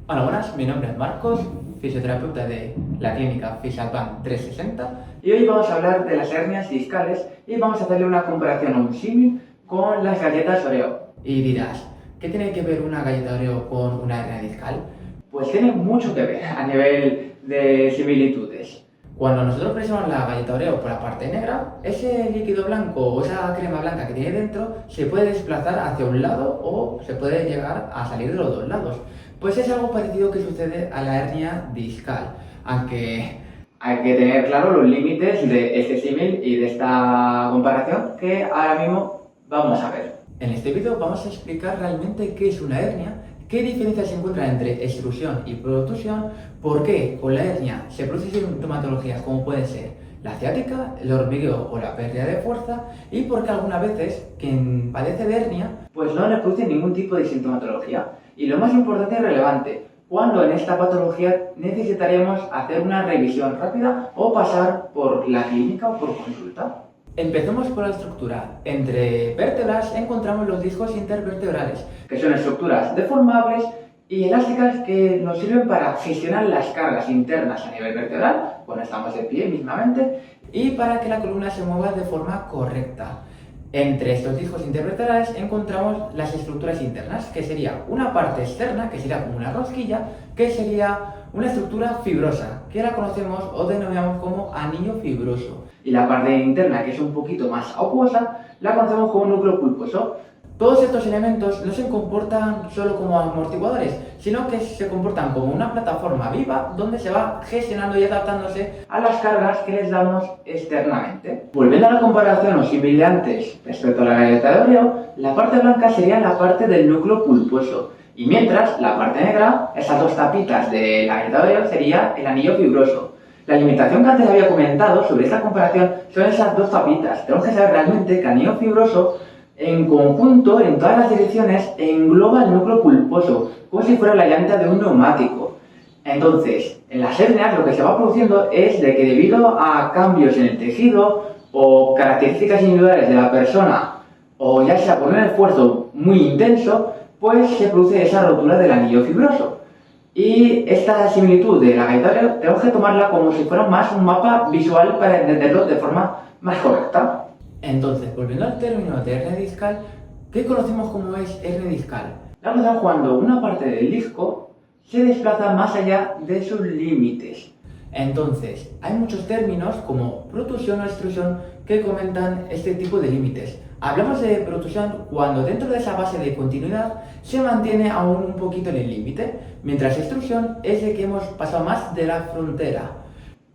Hola, buenas, mi nombre es Marcos, fisioterapeuta de la clínica Fisalban 360 y hoy vamos a hablar de las hernias discales y vamos a hacerle una comparación o un símil con las galletas Oreo. Y dirás, ¿qué tiene que ver una galleta Oreo con una hernia discal? Pues tiene mucho que ver a nivel de similitudes. Cuando nosotros presionamos la galleta Oreo por la parte negra, ese líquido blanco o esa crema blanca que tiene dentro se puede desplazar hacia un lado o se puede llegar a salir de los dos lados. Pues es algo parecido que sucede a la hernia discal, aunque hay que tener claro los límites de este símil y de esta comparación que ahora mismo vamos a ver. En este vídeo vamos a explicar realmente qué es una hernia, qué diferencias se encuentran entre extrusión y protrusión, por qué con la hernia se produce sintomatología como puede ser la ciática, el hormigueo o la pérdida de fuerza, y por qué algunas veces quien padece de hernia pues no le produce ningún tipo de sintomatología. Y lo más importante y relevante, cuando en esta patología necesitaríamos hacer una revisión rápida o pasar por la clínica o por consulta. Empecemos por la estructura. Entre vértebras encontramos los discos intervertebrales, que son estructuras deformables y elásticas que nos sirven para gestionar las cargas internas a nivel vertebral, cuando estamos de pie mismamente, y para que la columna se mueva de forma correcta. Entre estos discos intervertebrales encontramos las estructuras internas, que sería una parte externa, que sería como una rosquilla, que sería una estructura fibrosa, que la conocemos o denominamos como anillo fibroso. Y la parte interna, que es un poquito más acuosa, la conocemos como núcleo pulposo. Todos estos elementos no se comportan solo como amortiguadores, sino que se comportan como una plataforma viva donde se va gestionando y adaptándose a las cargas que les damos externamente. Volviendo a la comparación o símil de antes respecto a la galleta de Oreo, la parte blanca sería la parte del núcleo pulposo, y mientras la parte negra, esas dos tapitas de la galleta de Oreo, sería el anillo fibroso. La limitación que antes había comentado sobre esta comparación son esas dos tapitas. Tenemos que saber realmente que el anillo fibroso en conjunto, en todas las direcciones, engloba el núcleo pulposo, como si fuera la llanta de un neumático. Entonces, en las hernias lo que se va produciendo es de que debido a cambios en el tejido o características individuales de la persona, o ya sea por un esfuerzo muy intenso, pues se produce esa rotura del anillo fibroso. Y esta similitud de la galleta Oreo tenemos que tomarla como si fuera más un mapa visual para entenderlo de forma más correcta. Entonces, volviendo al término de hernia discal, ¿qué conocemos como es hernia discal? La conocemos cuando una parte del disco se desplaza más allá de sus límites. Entonces, hay muchos términos como protrusión o extrusión que comentan este tipo de límites. Hablamos de protrusión cuando dentro de esa base de continuidad se mantiene aún un poquito en el límite, mientras extrusión es de que hemos pasado más de la frontera.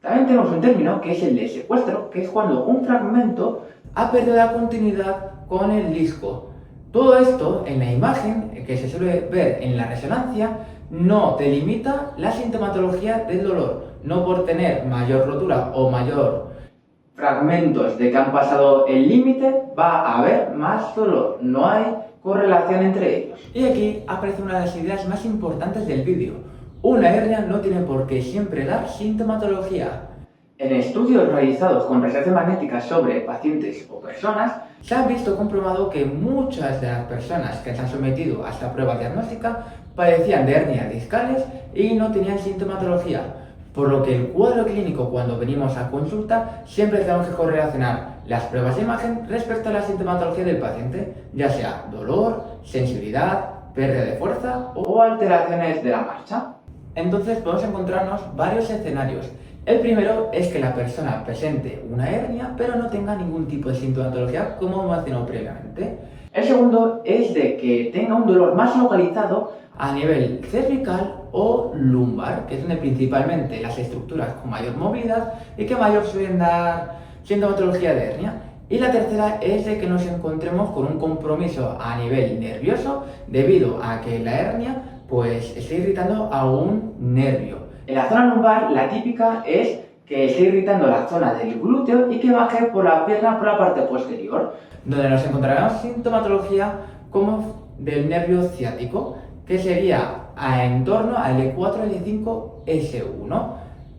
También tenemos un término que es el de secuestro, que es cuando un fragmento ha perdido la continuidad con el disco. Todo esto en la imagen que se suele ver en la resonancia no delimita la sintomatología del dolor, no por tener mayor rotura o mayor fragmentos de que han pasado el límite va a haber más dolor, no hay correlación entre ellos. Y aquí aparece una de las ideas más importantes del vídeo. Una hernia no tiene por qué siempre dar sintomatología. En estudios realizados con resonancia magnética sobre pacientes o personas, se ha visto comprobado que muchas de las personas que se han sometido a esta prueba diagnóstica padecían de hernias discales y no tenían sintomatología, por lo que el cuadro clínico cuando venimos a consulta siempre tenemos que correlacionar las pruebas de imagen respecto a la sintomatología del paciente, ya sea dolor, sensibilidad, pérdida de fuerza o alteraciones de la marcha. Entonces podemos encontrarnos varios escenarios. El primero es que la persona presente una hernia pero no tenga ningún tipo de sintomatología como mencionado previamente. El segundo es de que tenga un dolor más localizado a nivel cervical o lumbar, que es donde principalmente las estructuras con mayor movilidad y que mayor suelen dar sintomatología de hernia. Y la tercera es de que nos encontremos con un compromiso a nivel nervioso debido a que la hernia pues está irritando a un nervio. En la zona lumbar, la típica es que esté irritando la zona del glúteo y que baje por la pierna por la parte posterior, donde nos encontraremos sintomatología como del nervio ciático, que sería en torno al E4 y E5S1,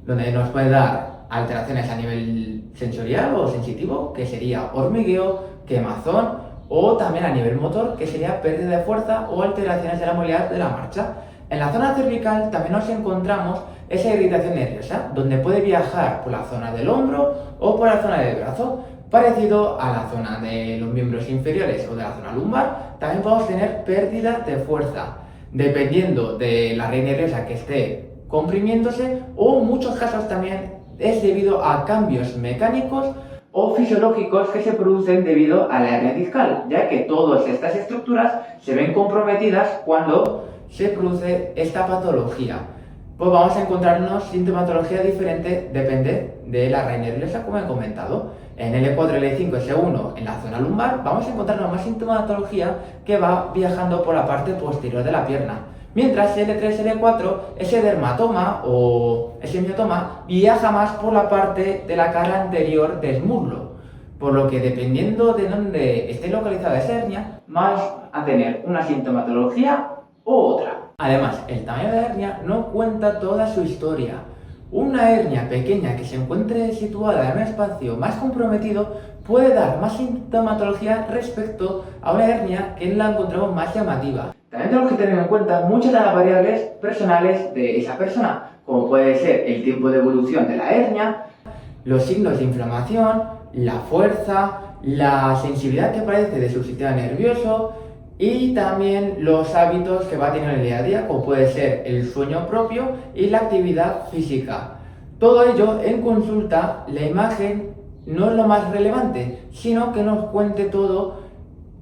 donde nos puede dar alteraciones a nivel sensorial o sensitivo, que sería hormigueo, quemazón, o también a nivel motor, que sería pérdida de fuerza o alteraciones de la movilidad de la marcha. En la zona cervical también nos encontramos esa irritación nerviosa, donde puede viajar por la zona del hombro o por la zona del brazo. Parecido a la zona de los miembros inferiores o de la zona lumbar, también podemos tener pérdida de fuerza, dependiendo de la red nerviosa que esté comprimiéndose, o en muchos casos también es debido a cambios mecánicos o fisiológicos que se producen debido a la hernia discal, ya que todas estas estructuras se ven comprometidas cuando se produce esta patología. Pues vamos a encontrarnos sintomatología diferente, depende de la red nerviosa, como he comentado. En L4, L5, S1, en la zona lumbar, vamos a encontrarnos más sintomatología que va viajando por la parte posterior de la pierna. Mientras L3, L4, ese dermatoma o ese miotoma viaja más por la parte de la cara anterior del muslo. Por lo que dependiendo de dónde esté localizada esa hernia, más a tener una sintomatología u otra. Además, el tamaño de la hernia no cuenta toda su historia. Una hernia pequeña que se encuentre situada en un espacio más comprometido puede dar más sintomatología respecto a una hernia que la encontramos más llamativa. También tenemos que tener en cuenta muchas de las variables personales de esa persona, como puede ser el tiempo de evolución de la hernia, los signos de inflamación, la fuerza, la sensibilidad que aparece de su sistema nervioso y también los hábitos que va a tener en el día a día, como puede ser el sueño propio y la actividad física. Todo ello en consulta, la imagen no es lo más relevante, sino que nos cuente todo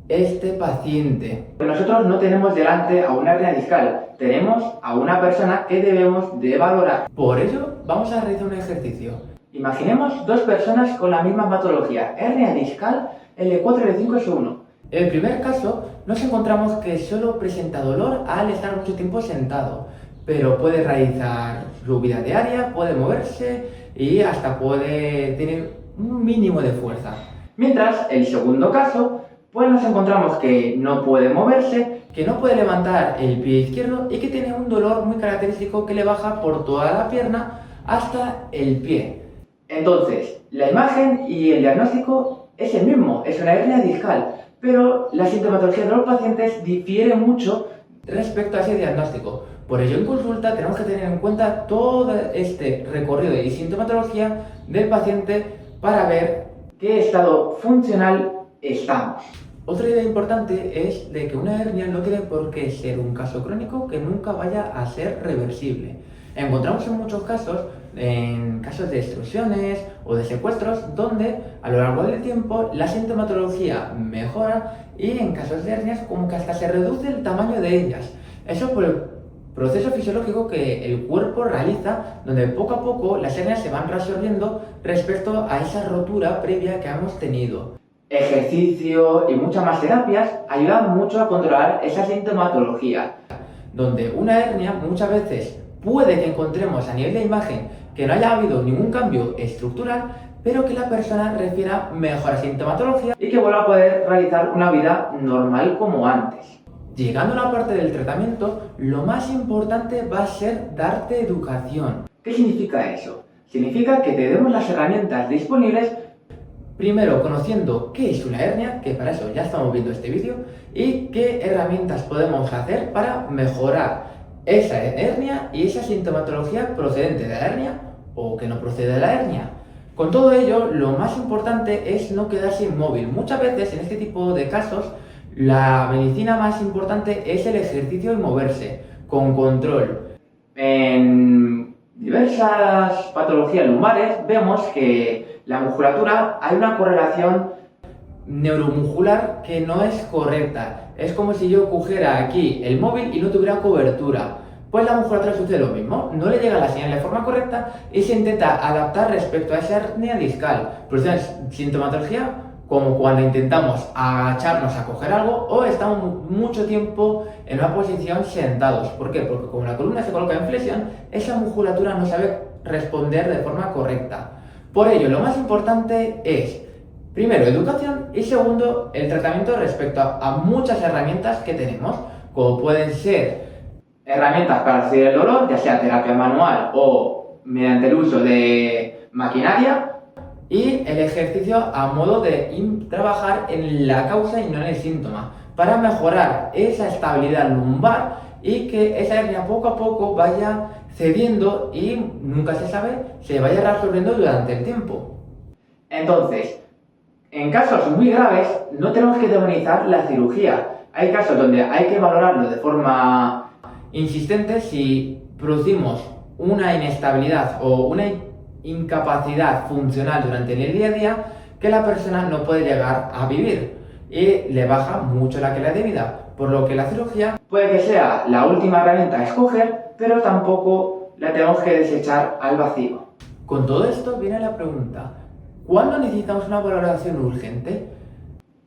este paciente. Nosotros no tenemos delante a una hernia discal, tenemos a una persona que debemos de valorar. Por ello, vamos a realizar un ejercicio. Imaginemos dos personas con la misma patología, hernia discal L4, L5, S1. En el primer caso, nos encontramos que solo presenta dolor al estar mucho tiempo sentado, pero puede realizar su vida diaria, puede moverse y hasta puede tener un mínimo de fuerza. Mientras, el segundo caso, pues nos encontramos que no puede moverse, que no puede levantar el pie izquierdo y que tiene un dolor muy característico que le baja por toda la pierna hasta el pie. Entonces, la imagen y el diagnóstico es el mismo, es una hernia discal, pero la sintomatología de los pacientes difiere mucho respecto a ese diagnóstico. Por ello, en consulta tenemos que tener en cuenta todo este recorrido y sintomatología del paciente para ver qué estado funcional estamos. Otra idea importante es de que una hernia no tiene por qué ser un caso crónico que nunca vaya a ser reversible. Encontramos en muchos casos, en casos de extrusiones o de secuestros, donde a lo largo del tiempo la sintomatología mejora y en casos de hernias como que hasta se reduce el tamaño de ellas. Eso por el proceso fisiológico que el cuerpo realiza, donde poco a poco las hernias se van resolviendo respecto a esa rotura previa que hemos tenido. Ejercicio y muchas más terapias ayudan mucho a controlar esa sintomatología, donde una hernia muchas veces puede que encontremos a nivel de imagen que no haya habido ningún cambio estructural, pero que la persona refiera mejor a sintomatología y que vuelva a poder realizar una vida normal como antes. Llegando a la parte del tratamiento, lo más importante va a ser darte educación. ¿Qué significa eso? Significa que te demos las herramientas disponibles, primero conociendo qué es una hernia, que para eso ya estamos viendo este vídeo, y qué herramientas podemos hacer para mejorar esa hernia y esa sintomatología procedente de la hernia o que no procede de la hernia. Con todo ello, lo más importante es no quedarse inmóvil. Muchas veces en este tipo de casos, la medicina más importante es el ejercicio y moverse, con control. En diversas patologías lumbares vemos que la musculatura hay una correlación neuromuscular que no es correcta. Es como si yo cogiera aquí el móvil y no tuviera cobertura. Pues la musculatura sucede lo mismo, no le llega la señal de forma correcta y se intenta adaptar respecto a esa hernia discal. Produce sintomatología como cuando intentamos agacharnos a coger algo o estamos mucho tiempo en una posición sentados. ¿Por qué? Porque como la columna se coloca en flexión, esa musculatura no sabe responder de forma correcta. Por ello, lo más importante es, primero, educación y segundo, el tratamiento respecto a muchas herramientas que tenemos, como pueden ser herramientas para reducir el dolor, ya sea terapia manual o mediante el uso de maquinaria, y el ejercicio a modo de trabajar en la causa y no en el síntoma, para mejorar esa estabilidad lumbar y que esa hernia poco a poco vaya cediendo y nunca se sabe, se vaya resolviendo durante el tiempo. Entonces, en casos muy graves no tenemos que demonizar la cirugía. Hay casos donde hay que valorarlo de forma insistente si producimos una inestabilidad o una incapacidad funcional durante el día a día que la persona no puede llegar a vivir y le baja mucho la calidad de vida, por lo que la cirugía puede que sea la última herramienta a escoger, pero tampoco la tenemos que desechar al vacío. Con todo esto viene la pregunta: ¿cuándo necesitamos una valoración urgente?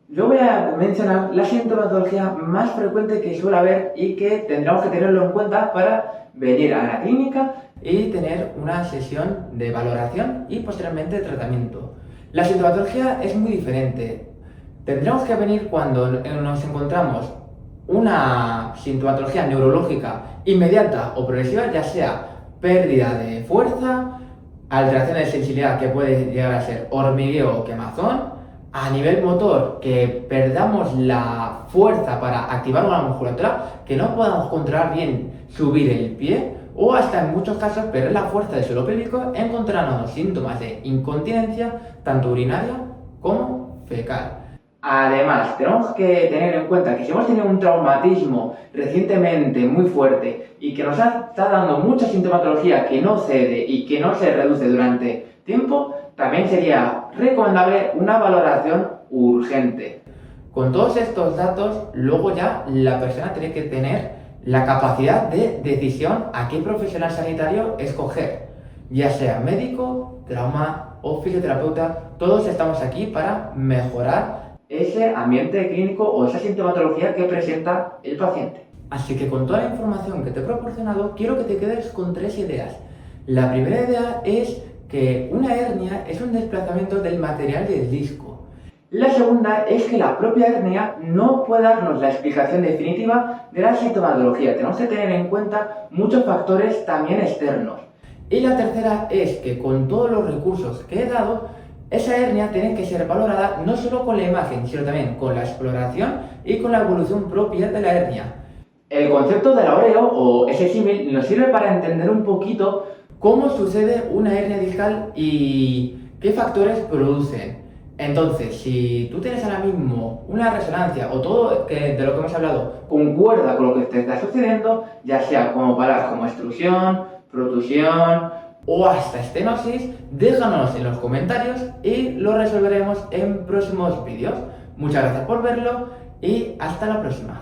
Yo voy a mencionar la sintomatología más frecuente que suele haber y que tendremos que tenerlo en cuenta para venir a la clínica y tener una sesión de valoración y posteriormente de tratamiento. La sintomatología es muy diferente. Tendremos que venir cuando nos encontramos una sintomatología neurológica inmediata o progresiva, ya sea pérdida de fuerza, alteración de sensibilidad que puede llegar a ser hormigueo o quemazón, a nivel motor, que perdamos la fuerza para activar una musculatura, que no podamos controlar bien subir el pie, o hasta en muchos casos perder la fuerza del suelo pélvico, encontrando síntomas de incontinencia, tanto urinaria como fecal. Además, tenemos que tener en cuenta que si hemos tenido un traumatismo recientemente muy fuerte y que nos está dando mucha sintomatología que no cede y que no se reduce durante tiempo, también sería recomendable una valoración urgente. Con todos estos datos, luego ya la persona tiene que tener la capacidad de decisión a qué profesional sanitario escoger, ya sea médico, trauma o fisioterapeuta. Todos estamos aquí para mejorar ese ambiente clínico o esa sintomatología que presenta el paciente. Así que con toda la información que te he proporcionado, quiero que te quedes con 3 ideas. La primera idea es que una hernia es un desplazamiento del material del disco. La segunda es que la propia hernia no puede darnos la explicación definitiva de la sintomatología. Tenemos que tener en cuenta muchos factores también externos. Y la tercera es que con todos los recursos que he dado, esa hernia tiene que ser valorada no solo con la imagen, sino también con la exploración y con la evolución propia de la hernia. El concepto del Oreo o ese símil nos sirve para entender un poquito cómo sucede una hernia discal y qué factores producen. Entonces, si tú tienes ahora mismo una resonancia o todo de lo que hemos hablado concuerda con lo que te está sucediendo, ya sea como palabras como extrusión, protusión o hasta estenosis, déjanos en los comentarios y lo resolveremos en próximos vídeos. Muchas gracias por verlo y hasta la próxima.